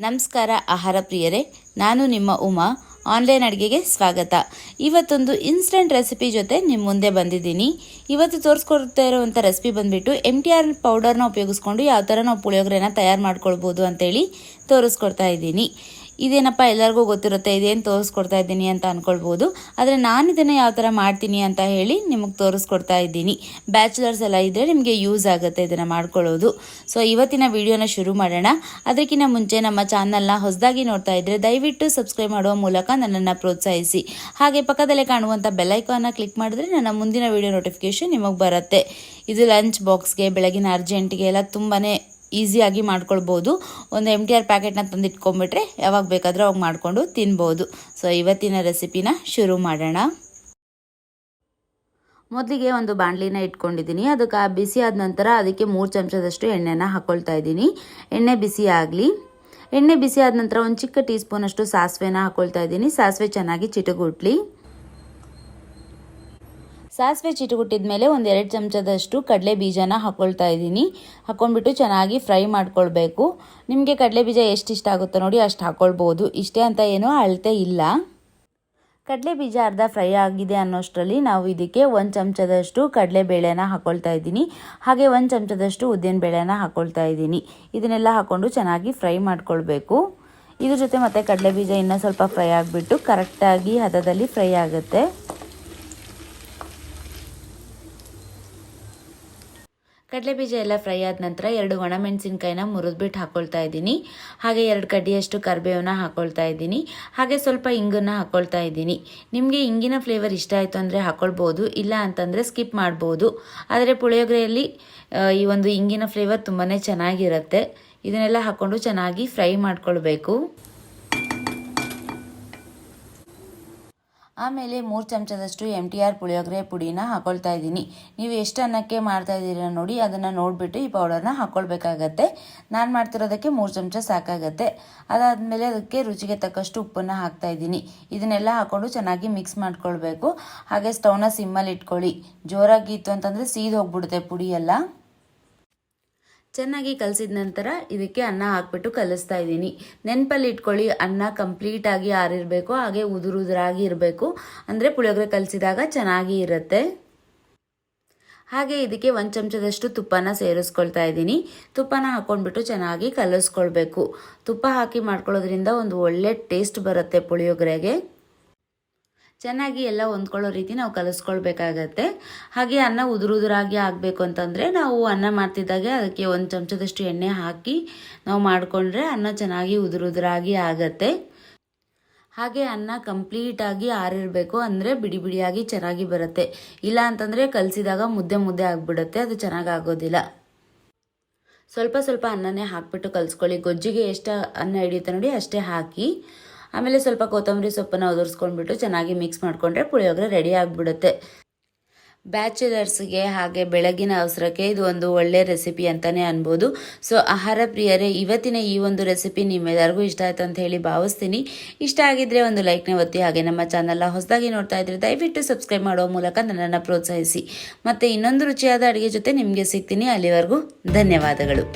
ನಮಸ್ಕಾರ ಆಹಾರ ಪ್ರಿಯರೇ, ನಾನು ನಿಮ್ಮ ಉಮಾ. ಆನ್ಲೈನ್ ಅಡುಗೆಗೆ ಸ್ವಾಗತ. ಇವತ್ತೊಂದು ಇನ್ಸ್ಟೆಂಟ್ ರೆಸಿಪಿ ಜೊತೆ ನಿಮ್ಮ ಮುಂದೆ ಬಂದಿದ್ದೀನಿ. ಇವತ್ತು ತೋರಿಸ್ಕೊಡ್ತಾ ಇರುವಂಥ ರೆಸಿಪಿ ಬಂದುಬಿಟ್ಟು MTR ಪೌಡರ್ನ ಉಪಯೋಗಿಸ್ಕೊಂಡು ಯಾವ ಥರ ನಾವು ಪುಳಿಯೋಗರೆನ ತಯಾರು ಮಾಡ್ಕೊಳ್ಬೋದು ಅಂತೇಳಿ ತೋರಿಸ್ಕೊಡ್ತಾ ಇದ್ದೀನಿ. ಇದೇನಪ್ಪ ಎಲ್ಲರಿಗೂ ಗೊತ್ತಿರುತ್ತೆ, ಇದೇನು ತೋರಿಸ್ಕೊಡ್ತಾ ಇದ್ದೀನಿ ಅಂತ ಅಂದ್ಕೊಳ್ಬೋದು. ಆದರೆ ನಾನು ಇದನ್ನು ಯಾವ ಥರ ಮಾಡ್ತೀನಿ ಅಂತ ಹೇಳಿ ನಿಮಗೆ ತೋರಿಸ್ಕೊಡ್ತಾ ಇದ್ದೀನಿ. ಬ್ಯಾಚುಲರ್ಸ್ ಎಲ್ಲ ಇದ್ದರೆ ನಿಮಗೆ ಯೂಸ್ ಆಗುತ್ತೆ ಇದನ್ನು ಮಾಡ್ಕೊಳ್ಳೋದು. ಸೊ ಇವತ್ತಿನ ವಿಡಿಯೋನ ಶುರು ಮಾಡೋಣ. ಅದಕ್ಕಿಂತ ಮುಂಚೆ ನಮ್ಮ ಚಾನಲ್ನ ಹೊಸದಾಗಿ ನೋಡ್ತಾ ಇದ್ದರೆ ದಯವಿಟ್ಟು ಸಬ್ಸ್ಕ್ರೈಬ್ ಮಾಡುವ ಮೂಲಕ ನನ್ನನ್ನು ಪ್ರೋತ್ಸಾಹಿಸಿ. ಹಾಗೆ ಪಕ್ಕದಲ್ಲೇ ಕಾಣುವಂಥ ಬೆಲ್ಲೈಕಾನ್ನ ಕ್ಲಿಕ್ ಮಾಡಿದ್ರೆ ನನ್ನ ಮುಂದಿನ ವಿಡಿಯೋ ನೋಟಿಫಿಕೇಷನ್ ನಿಮಗೆ ಬರುತ್ತೆ. ಇದು ಲಂಚ್ ಬಾಕ್ಸ್ಗೆ, ಬೆಳಗಿನ ಅರ್ಜೆಂಟ್ಗೆ ಎಲ್ಲ ತುಂಬಾ ಈಸಿಯಾಗಿ ಮಾಡ್ಕೊಳ್ಬೋದು. ಒಂದು MTR ಪ್ಯಾಕೆಟ್ನ ತಂದು ಇಟ್ಕೊಂಡ್ಬಿಟ್ರೆ ಯಾವಾಗ ಬೇಕಾದರೂ ಅವಾಗ ಮಾಡಿಕೊಂಡು ತಿನ್ಬೋದು. ಸೊ ಇವತ್ತಿನ ರೆಸಿಪಿನ ಶುರು ಮಾಡೋಣ. ಮೊದಲಿಗೆ ಒಂದು ಬಾಣಲಿನ ಇಟ್ಕೊಂಡಿದ್ದೀನಿ. ಅದಕ್ಕೆ ಬಿಸಿ ಆದ ನಂತರ ಅದಕ್ಕೆ 3 ಚಮಚದಷ್ಟು ಎಣ್ಣೆನ ಹಾಕ್ಕೊಳ್ತಾ ಇದ್ದೀನಿ. ಎಣ್ಣೆ ಬಿಸಿ ಆಗಲಿ. ಎಣ್ಣೆ ಬಿಸಿ ಆದ ನಂತರ ಒಂದು ಚಿಕ್ಕ ಟೀ ಸ್ಪೂನಷ್ಟು ಸಾಸಿವೆನ ಹಾಕ್ಕೊಳ್ತಾ ಇದ್ದೀನಿ. ಸಾಸಿವೆ ಚೆನ್ನಾಗಿ ಚಿಟುಗುಟ್ಲಿ. ಸಾಸಿವೆ ಚಿಟುಗುಟ್ಟಿದ ಮೇಲೆ ಒಂದು 2 ಚಮಚದಷ್ಟು ಕಡಲೆ ಬೀಜನ ಹಾಕ್ಕೊಳ್ತಾ ಇದ್ದೀನಿ. ಹಾಕ್ಕೊಂಡ್ಬಿಟ್ಟು ಚೆನ್ನಾಗಿ ಫ್ರೈ ಮಾಡ್ಕೊಳ್ಬೇಕು. ನಿಮಗೆ ಕಡಲೆ ಬೀಜ ಎಷ್ಟು ಇಷ್ಟ ಆಗುತ್ತೋ ನೋಡಿ ಅಷ್ಟು ಹಾಕ್ಕೊಳ್ಬೋದು. ಇಷ್ಟೇ ಅಂತ ಏನೂ ಅಳತೆ ಇಲ್ಲ. ಕಡಲೆ ಬೀಜ ಅರ್ಧ ಫ್ರೈ ಆಗಿದೆ ಅನ್ನೋಷ್ಟರಲ್ಲಿ ನಾವು ಇದಕ್ಕೆ 1 ಚಮಚದಷ್ಟು ಕಡಲೆಬೇಳೆನ ಹಾಕ್ಕೊಳ್ತಾ ಇದ್ದೀನಿ. ಹಾಗೆ 1 ಚಮಚದಷ್ಟು ಉದ್ದಿನ ಬೇಳೆನ ಹಾಕ್ಕೊಳ್ತಾ ಇದ್ದೀನಿ. ಇದನ್ನೆಲ್ಲ ಹಾಕ್ಕೊಂಡು ಚೆನ್ನಾಗಿ ಫ್ರೈ ಮಾಡ್ಕೊಳ್ಬೇಕು. ಇದ್ರ ಜೊತೆ ಮತ್ತೆ ಕಡಲೆ ಬೀಜ ಇನ್ನೂ ಸ್ವಲ್ಪ ಫ್ರೈ ಆಗಿಬಿಟ್ಟು ಕರೆಕ್ಟಾಗಿ ಹದದಲ್ಲಿ ಫ್ರೈ ಆಗುತ್ತೆ. ಕಡಲೆ ಬೀಜ ಎಲ್ಲ ಫ್ರೈ ಆದ ನಂತರ 2 ಒಣಮೆಣಸಿನ್ಕಾಯಿನ ಮುರಿದ್ಬಿಟ್ಟು ಹಾಕ್ಕೊಳ್ತಾ ಇದ್ದೀನಿ. ಹಾಗೆ 2 ಕಡ್ಡಿಯಷ್ಟು ಕರಿಬೇವನ್ನ ಹಾಕ್ಕೊಳ್ತಾ ಇದ್ದೀನಿ. ಹಾಗೆ ಸ್ವಲ್ಪ ಇಂಗನ್ನು ಹಾಕ್ಕೊಳ್ತಾ ಇದ್ದೀನಿ. ನಿಮಗೆ ಇಂಗಿನ ಫ್ಲೇವರ್ ಇಷ್ಟ ಆಯಿತು ಅಂದರೆ ಹಾಕ್ಕೊಳ್ಬೋದು, ಇಲ್ಲ ಅಂತಂದರೆ ಸ್ಕಿಪ್ ಮಾಡ್ಬೋದು. ಆದರೆ ಪುಳಿಯೋಗರೆಯಲ್ಲಿ ಈ ಒಂದು ಇಂಗಿನ ಫ್ಲೇವರ್ ತುಂಬಾ ಚೆನ್ನಾಗಿರುತ್ತೆ. ಇದನ್ನೆಲ್ಲ ಹಾಕ್ಕೊಂಡು ಚೆನ್ನಾಗಿ ಫ್ರೈ ಮಾಡ್ಕೊಳ್ಬೇಕು. ಆಮೇಲೆ 3 ಚಮಚದಷ್ಟು MTR ಪುಳಿಯೋಗರೆ ಪುಡಿನ ಹಾಕ್ಕೊಳ್ತಾ ಇದ್ದೀನಿ. ನೀವು ಎಷ್ಟು ಅನ್ನಕ್ಕೆ ಮಾಡ್ತಾ ಇದ್ದೀರಾ ನೋಡಿ, ಅದನ್ನು ನೋಡಿಬಿಟ್ಟು ಈ ಪೌಡರ್ನ ಹಾಕ್ಕೊಳ್ಬೇಕಾಗತ್ತೆ. ನಾನು ಮಾಡ್ತಿರೋದಕ್ಕೆ 3 ಚಮಚ ಸಾಕಾಗತ್ತೆ. ಅದಾದಮೇಲೆ ಅದಕ್ಕೆ ರುಚಿಗೆ ತಕ್ಕಷ್ಟು ಉಪ್ಪನ್ನು ಹಾಕ್ತಾ ಇದ್ದೀನಿ. ಇದನ್ನೆಲ್ಲ ಹಾಕ್ಕೊಂಡು ಚೆನ್ನಾಗಿ ಮಿಕ್ಸ್ ಮಾಡ್ಕೊಳ್ಬೇಕು. ಹಾಗೆ ಸ್ಟವ್ನ ಸಿಮ್ಮಲ್ಲಿ ಇಟ್ಕೊಳ್ಳಿ. ಜೋರಾಗಿತ್ತು ಅಂತಂದರೆ ಸೀದ್ ಹೋಗ್ಬಿಡುತ್ತೆ ಪುಡಿ ಎಲ್ಲ. ಚೆನ್ನಾಗಿ ಕಲಸಿದ ನಂತರ ಇದಕ್ಕೆ ಅನ್ನ ಹಾಕ್ಬಿಟ್ಟು ಕಲಿಸ್ತಾ ಇದ್ದೀನಿ. ನೆನಪಲ್ಲಿ ಇಟ್ಕೊಳ್ಳಿ, ಅನ್ನ ಕಂಪ್ಲೀಟಾಗಿ ಆರಿರಬೇಕು, ಹಾಗೆ ಉದುರಾಗಿ ಇರಬೇಕು. ಅಂದರೆ ಪುಳಿಯೋಗರೆ ಕಲಿಸಿದಾಗ ಚೆನ್ನಾಗಿ ಇರುತ್ತೆ. ಹಾಗೆ ಇದಕ್ಕೆ 1 ಚಮಚದಷ್ಟು ತುಪ್ಪನ ಸೇರಿಸ್ಕೊಳ್ತಾ ಇದ್ದೀನಿ. ತುಪ್ಪನ ಹಾಕ್ಕೊಂಡ್ಬಿಟ್ಟು ಚೆನ್ನಾಗಿ ಕಲಿಸ್ಕೊಳ್ಬೇಕು. ತುಪ್ಪ ಹಾಕಿ ಮಾಡ್ಕೊಳ್ಳೋದ್ರಿಂದ ಒಂದು ಒಳ್ಳೆ ಟೇಸ್ಟ್ ಬರುತ್ತೆ ಪುಳಿಯೋಗರೆಗೆ. ಚೆನ್ನಾಗಿ ಎಲ್ಲ ಹೊಂದ್ಕೊಳ್ಳೋ ರೀತಿ ನಾವು ಕಲಿಸ್ಕೊಳ್ಬೇಕಾಗತ್ತೆ. ಹಾಗೆ ಅನ್ನ ಉದುರಾಗಿ ಆಗಬೇಕು ಅಂತಂದರೆ ನಾವು ಅನ್ನ ಮಾಡ್ತಿದ್ದಾಗೆ ಅದಕ್ಕೆ 1 ಚಮಚದಷ್ಟು ಎಣ್ಣೆ ಹಾಕಿ ನಾವು ಮಾಡಿಕೊಂಡ್ರೆ ಅನ್ನ ಚೆನ್ನಾಗಿ ಉದುರಾಗಿ ಆಗತ್ತೆ. ಹಾಗೆ ಅನ್ನ ಕಂಪ್ಲೀಟಾಗಿ ಆರಿರಬೇಕು, ಅಂದರೆ ಬಿಡಿ ಬಿಡಿಯಾಗಿ ಚೆನ್ನಾಗಿ ಬರುತ್ತೆ. ಇಲ್ಲ ಅಂತಂದರೆ ಕಲಿಸಿದಾಗ ಮುದ್ದೆ ಆಗಿಬಿಡುತ್ತೆ, ಅದು ಚೆನ್ನಾಗಿ ಆಗೋದಿಲ್ಲ. ಸ್ವಲ್ಪ ಸ್ವಲ್ಪ ಅನ್ನನೇ ಹಾಕ್ಬಿಟ್ಟು ಕಲಿಸ್ಕೊಳ್ಳಿ. ಗೊಜ್ಜಿಗೆ ಎಷ್ಟು ಅನ್ನ ಹಿಡಿಯುತ್ತೆ ನೋಡಿ ಅಷ್ಟೇ ಹಾಕಿ. ಆಮೇಲೆ ಸ್ವಲ್ಪ ಕೊತ್ತಂಬರಿ ಸೊಪ್ಪನ್ನು ಉದುರಿಸ್ಕೊಂಡ್ಬಿಟ್ಟು ಚೆನ್ನಾಗಿ ಮಿಕ್ಸ್ ಮಾಡಿಕೊಂಡ್ರೆ ಪುಳಿಯೋಗರೆ ರೆಡಿ ಆಗಿಬಿಡುತ್ತೆ. ಬ್ಯಾಚುಲರ್ಸ್ಗೆ ಹಾಗೆ ಬೆಳಗಿನ ಅವಸರಕ್ಕೆ ಇದು ಒಂದು ಒಳ್ಳೆ ರೆಸಿಪಿ ಅಂತಲೇ ಅನ್ಬೋದು. ಸೊ ಆಹಾರ ಪ್ರಿಯರೇ, ಇವತ್ತಿನ ಈ ಒಂದು ರೆಸಿಪಿ ನಿಮ್ಮೆಲ್ಲರಿಗೂ ಇಷ್ಟ ಆಯ್ತು ಅಂತ ಹೇಳಿ ಭಾವಿಸ್ತೀನಿ. ಇಷ್ಟ ಆಗಿದ್ರೆ ಒಂದು ಲೈಕ್ನ ಒತ್ತಿ. ಹಾಗೆ ನಮ್ಮ ಚಾನಲ್ನ ಹೊಸದಾಗಿ ನೋಡ್ತಾ ಇದ್ರೆ ದಯವಿಟ್ಟು ಸಬ್ಸ್ಕ್ರೈಬ್ ಮಾಡೋ ಮೂಲಕ ನನ್ನನ್ನು ಪ್ರೋತ್ಸಾಹಿಸಿ. ಮತ್ತು ಇನ್ನೊಂದು ರುಚಿಯಾದ ಅಡುಗೆ ಜೊತೆ ನಿಮಗೆ ಸಿಗ್ತೀನಿ. ಅಲ್ಲಿವರೆಗೂ ಧನ್ಯವಾದಗಳು.